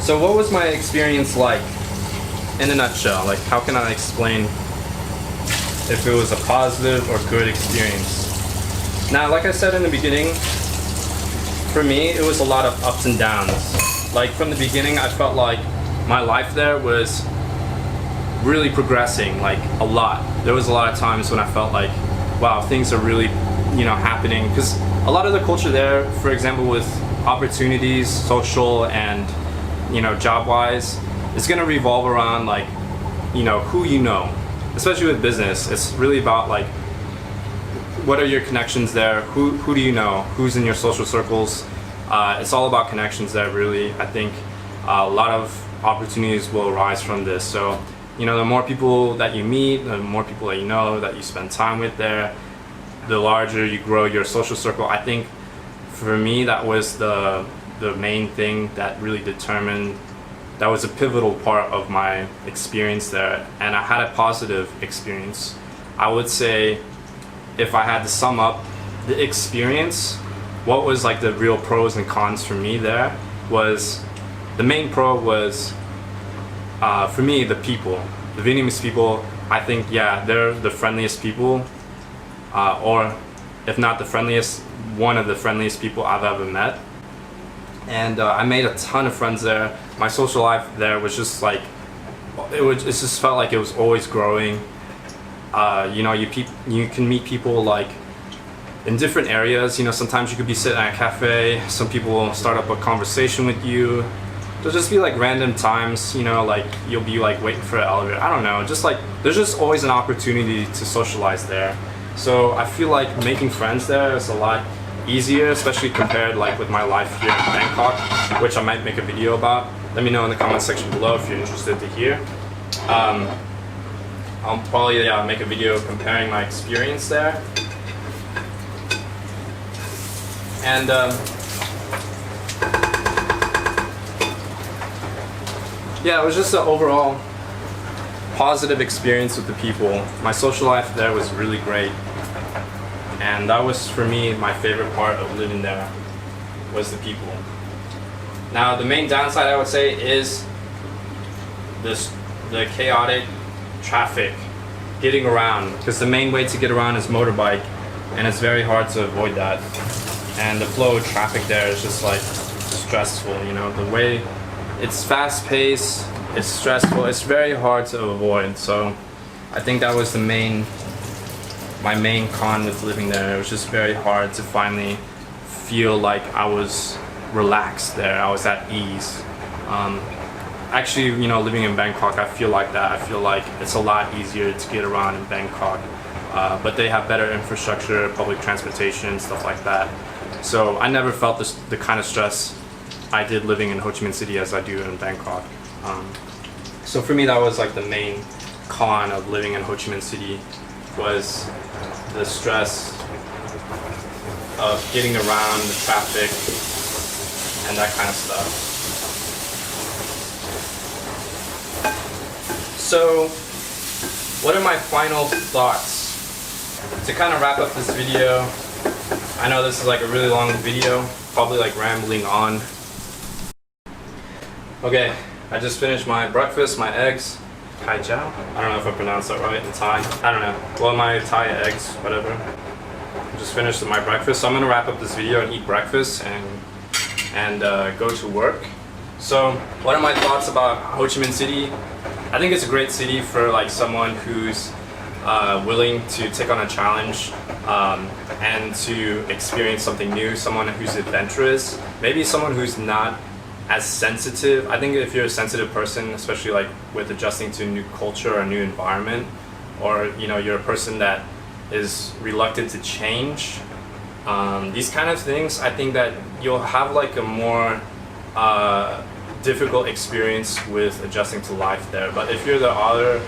So what was my experience like in a nutshell? Like, how can I explain if it was a positive or good experience? Now, like I said in the beginning, for me, it was a lot of ups and downs. Like, from the beginning, I felt like my life there was really progressing, like a lot. There was a lot of times when I felt like, wow, things are really, happening. Because a lot of the culture there, for example, with opportunities, social and, job-wise, is gonna revolve around like, who you know. Especially with business, it's really about like, what are your connections there? Who do you know? Who's in your social circles? It's all about connections there, really. I think a lot of opportunities will arise from this. So, the more people that you meet, the more people that you know, that you spend time with there, the larger you grow your social circle. I think for me, that was the main thing that really determined, that was a pivotal part of my experience there. And I had a positive experience. I would say, if I had to sum up the experience, what was like the real pros and cons for me there was, the main pro was, for me, the people. The Vietnamese people, I think, yeah, they're the friendliest people, or if not the friendliest, one of the friendliest people I've ever met. And I made a ton of friends there. My social life there was just like, it just felt like it was always growing. You can meet people like in different areas. Sometimes you could be sitting at a cafe, some people will start up a conversation with you. There'll just be like random times, like you'll be like waiting for an elevator. I don't know, just like there's just always an opportunity to socialize there. So I feel like making friends there is a lot easier, especially compared like with my life here in Bangkok, which I might make a video about. Let me know in the comment section below if you're interested to hear. I'll probably make a video comparing my experience there. And yeah, it was just an overall positive experience with the people. My social life there was really great. And that was, for me, my favorite part of living there, was the people. Now, the main downside, I would say, is the chaotic traffic, getting around, because the main way to get around is motorbike, and it's very hard to avoid that. And the flow of traffic there is just like stressful, the way it's fast paced, it's stressful, it's very hard to avoid. So I think that was my main con with living there. It was just very hard to finally feel like I was relaxed there, I was at ease. Actually, living in Bangkok, I feel like that. I feel like it's a lot easier to get around in Bangkok, but they have better infrastructure, public transportation, stuff like that. So I never felt the kind of stress I did living in Ho Chi Minh City as I do in Bangkok. So for me, that was like the main con of living in Ho Chi Minh City, was the stress of getting around, the traffic, and that kind of stuff. So, what are my final thoughts? To kind of wrap up this video, I know this is like a really long video, probably like rambling on. Okay, I just finished my breakfast, my eggs. Kai Chow? I don't know if I pronounced that right in Thai. I don't know. Well, my Thai eggs, whatever. I just finished my breakfast, so I'm gonna wrap up this video and eat breakfast and go to work. So, what are my thoughts about Ho Chi Minh City? I think it's a great city for like someone who's willing to take on a challenge and to experience something new, someone who's adventurous, maybe someone who's not as sensitive. I think if you're a sensitive person, especially like with adjusting to a new culture or a new environment, or you're a person that is reluctant to change, these kind of things, I think that you'll have like a more difficult experience with adjusting to life there. But if you're the other,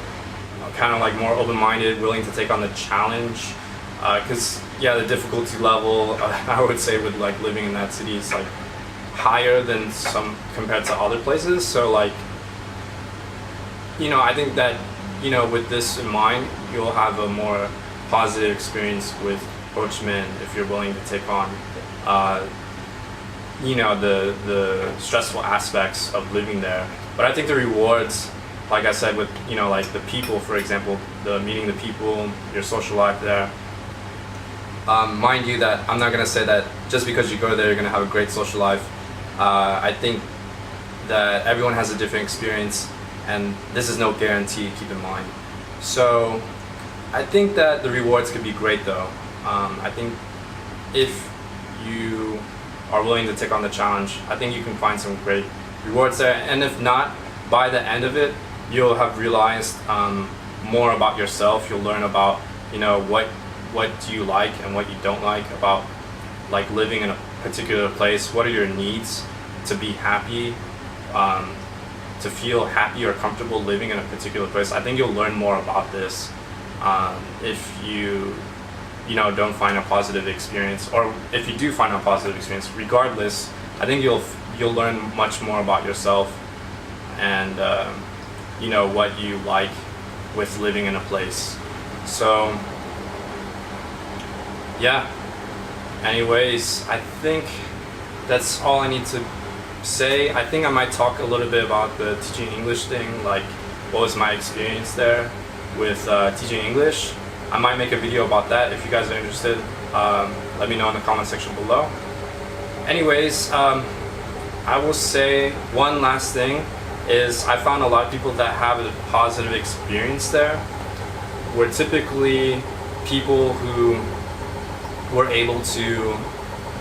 kind of like more open-minded, willing to take on the challenge, because yeah, the difficulty level, I would say, with like living in that city is like higher than some compared to other places. So like, I think that with this in mind, you'll have a more positive experience with Ho Chi Minh if you're willing to take on you know, the stressful aspects of living there. But I think the rewards, like I said, with, you know, like the people, for example, the meeting the people, your social life there. Mind you that I'm not gonna say that just because you go there you're gonna have a great social life. I think that everyone has a different experience, and this is no guarantee, keep in mind. So I think that the rewards could be great though. I think if you are willing to take on the challenge, I think you can find some great rewards there. And if not, by the end of it, you'll have realized more about yourself. You'll learn about, you know, what do you like and what you don't like about like living in a particular place. What are your needs to be happy, to feel happy or comfortable living in a particular place. I think you'll learn more about this if you know, don't find a positive experience, or if you do find a positive experience. Regardless, I think you'll learn much more about yourself and you know, what you like with living in a place. So yeah, anyways, I think that's all I need to say. I think I might talk a little bit about the teaching English thing, like what was my experience there with teaching English. I might make a video about that. If you guys are interested, let me know in the comment section below. Anyways, I will say one last thing is I found a lot of people that have a positive experience there were typically people who were able to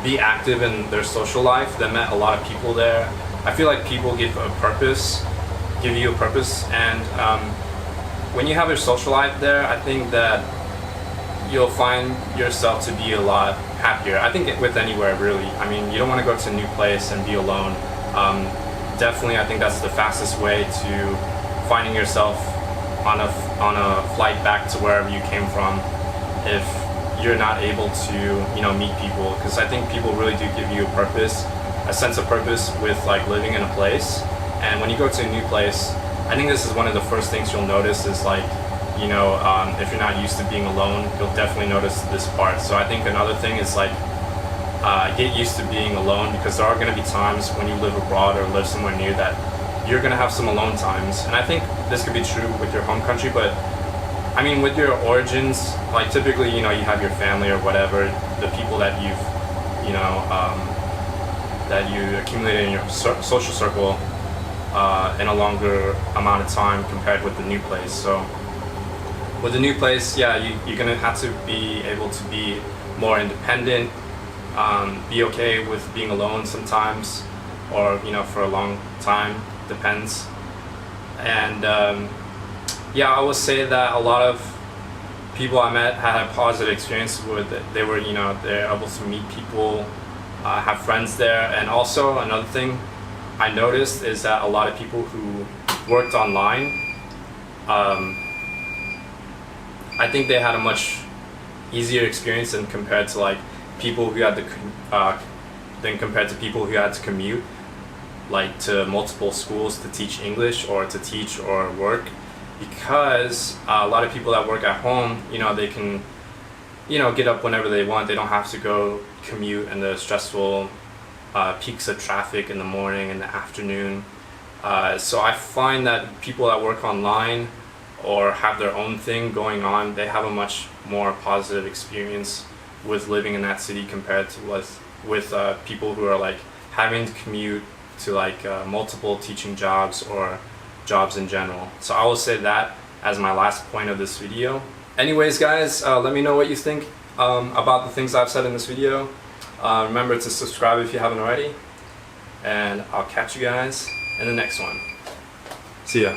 be active in their social life. They met a lot of people there. I feel like people give you a purpose, and when you have your social life there, I think that you'll find yourself to be a lot happier. I think with anywhere really. I mean, you don't want to go to a new place and be alone. Definitely, I think that's the fastest way to finding yourself on a flight back to wherever you came from, if you're not able to, you know, meet people. Because I think people really do give you a purpose, a sense of purpose with like living in a place. And when you go to a new place, I think this is one of the first things you'll notice is like, you know, if you're not used to being alone, you'll definitely notice this part. So I think another thing is like, get used to being alone, because there are going to be times when you live abroad or live somewhere new that you're going to have some alone times. And I think this could be true with your home country, but I mean, with your origins, like typically, you know, you have your family or whatever, the people that you've, you know, that you accumulated in your social circle in a longer amount of time compared with the new place. So with the new place, yeah, you're gonna have to be able to be more independent, be okay with being alone sometimes, or, you know, for a long time, depends. And yeah, I would say that a lot of people I met had a positive experience with it. They were, you know, they're able to meet people, have friends there. And also another thing I noticed is that a lot of people who worked online, I think they had a much easier experience than compared to like people who had to commute like to multiple schools to teach English or to teach or work. Because a lot of people that work at home, you know, they can, you know, get up whenever they want. They don't have to go commute in the stressful peaks of traffic in the morning and the afternoon. So I find that people that work online or have their own thing going on, they have a much more positive experience with living in that city compared to with people who are like having to commute to like multiple teaching jobs or jobs in general. So I will say that as my last point of this video. Anyways guys, let me know what you think about the things I've said in this video. Remember to subscribe if you haven't already, and I'll catch you guys in the next one. See ya.